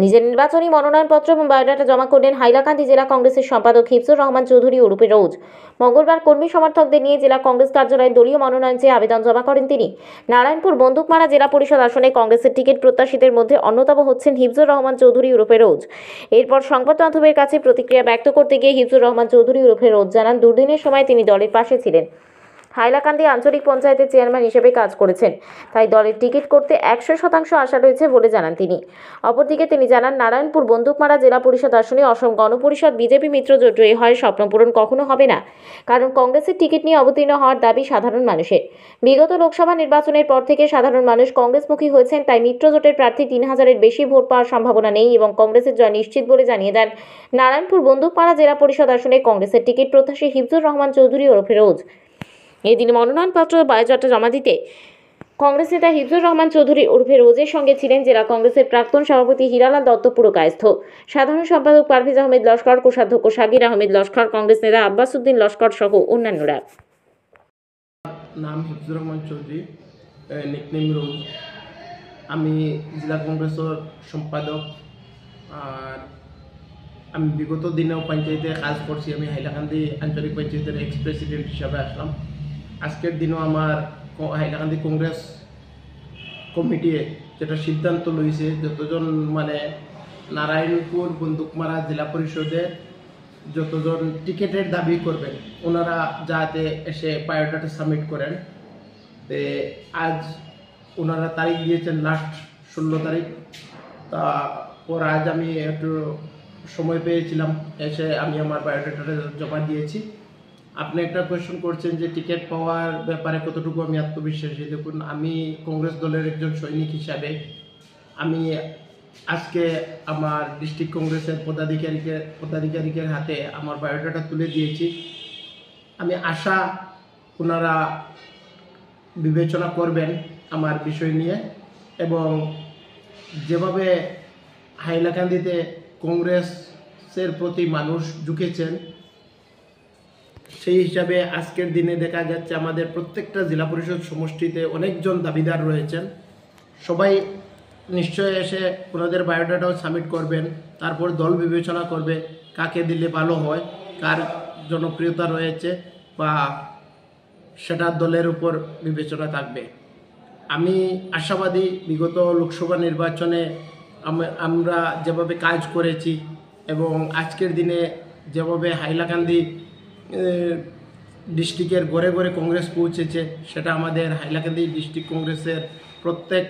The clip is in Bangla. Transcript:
নিজের নির্বাচনী মনোনয়নপত্র এবং বায়োডাটা জমা করলেন হাইলাকান্দি জেলা কংগ্রেসের সম্পাদক হিফজুর রহমান চৌধুরী ওরফে রোজ। মঙ্গলবার কর্মী সমর্থকদের নিয়ে জেলা কংগ্রেস কার্যালয়ে দলীয় মনোনয়ন চেয়ে আবেদন জমা করেন তিনি। নারায়ণপুর বন্দুকমারা জেলা পরিষদ আসনে কংগ্রেসের টিকিট প্রত্যাশীদের মধ্যে অন্যতম হচ্ছেন হিফজুর রহমান চৌধুরী ওরফে রোজ। এরপর সংবাদ মাধ্যমের কাছে প্রতিক্রিয়া ব্যক্ত করতে গিয়ে হিফজুর রহমান চৌধুরী ওরফে রোজ জানান, দুর্দিনের সময় তিনি দলের পাশে ছিলেন। হাইলাকান্দি আঞ্চলিক পঞ্চায়েতের চেয়ারম্যান হিসেবে কাজ করেছেন, তাই দলের টিকিট করতে 100% আশা রয়েছে বলে জানান তিনি। অপরদিকে তিনি জানান, নারায়ণপুর বন্দুকমারা জেলা পরিষদ আসনে অসম গণপরিষদ বিজেপি মিত্রজোট জয়ী হয় স্বপ্ন পূরণ কখনো হবে না, কারণ কংগ্রেসের টিকিট নিয়ে অবতীর্ণ হওয়ার দাবি সাধারণ মানুষের। বিগত লোকসভা নির্বাচনের পর থেকে সাধারণ মানুষ কংগ্রেসমুখী হয়েছেন, তাই মিত্রজোটের প্রার্থী 3000-এর বেশি ভোট পাওয়ার সম্ভাবনা নেই এবং কংগ্রেসের জয় নিশ্চিত বলে জানিয়ে দেন নারায়ণপুর বন্দুকমারা জেলা পরিষদ আসনে কংগ্রেসের টিকিট প্রত্যাশী হিফজুর রহমান চৌধুরী ওরফে রোজ। এদিন মনোনয়নপত্র বায়োডাটা জমা দিতে কংগ্রেস নেতা হিফজুর রহমান চৌধুরী ওরফে রোজের সঙ্গে ছিলেন জেলা কংগ্রেসের প্রাক্তন সভাপতি হীরালাল দত্ত পুরকায়স্থ, সাধারণ সম্পাদক পারভেজ আহমেদ লস্কর, কোষাধ্যক্ষ শাকির আহমেদ লস্কর, কংগ্রেস নেতা আব্বাস উদ্দিন লস্কর সহ অন্যান্যরা। নাম হিফজুর রহমান চৌধুরী, নিকনেম রোজ। আমি জেলা কংগ্রেসের সম্পাদক। আর আমি বিগত দিনেও পঞ্চায়েতে কাজ করছি। আমি হাইলাকান্দি আঞ্চলিক পঞ্চায়েতের এক্স প্রেসিডেন্ট হিসাবে আসলাম। আজকের দিনও আমার হাইলাকান্দি কংগ্রেস কমিটি যেটা সিদ্ধান্ত লইছে, যতজন নারায়ণপুর বন্দুকমারা জেলা পরিষদের যতজন টিকিটের দাবি করবেন ওনারা যাতে এসে বায়োডাটা সাবমিট করেন। আজ ওনারা তারিখ দিয়েছেন লাস্ট 16 তারিখ। তারপর আজ আমি একটু সময় পেয়েছিলাম, এসে আমি আমার বায়োডাটাটা জমা দিয়েছি। আপনি একটা কোয়েশ্চন করছেন যে টিকিট পাওয়ার ব্যাপারে কতটুকু আমি আত্মবিশ্বাসী। দেখুন, আমি কংগ্রেস দলের একজন সৈনিক হিসাবে আমি আজকে আমার ডিস্ট্রিক্ট কংগ্রেসের পদাধিকারীদের হাতে আমার বায়োডাটা তুলে দিয়েছি। আমি আশা ওনারা বিবেচনা করবেন আমার বিষয় নিয়ে, এবং যেভাবে হাইলাকান্দিতে কংগ্রেসের প্রতি মানুষ ঝুঁকেছেন সেই হিসাবে আজকের দিনে দেখা যাচ্ছে আমাদের প্রত্যেকটা জেলা পরিষদ সমষ্টিতে অনেকজন দাবিদার রয়েছেন। সবাই নিশ্চয় এসে ওনাদের বায়োডাটাও সাবমিট করবেন। তারপর দল বিবেচনা করবে কাকে দিলে ভালো হয়, কার জনপ্রিয়তা রয়েছে, বা সেটা দলের উপর বিবেচনা থাকবে। আমি আশাবাদী বিগত লোকসভা নির্বাচনে আমরা যেভাবে কাজ করেছি এবং আজকের দিনে যেভাবে হাইলাকান্দি ডিস্ট্রিক্টের ঘরে ঘরে কংগ্রেস পৌঁছেছে, সেটা আমাদের হাইলাকান্দি ডিস্ট্রিক্ট কংগ্রেসের প্রত্যেক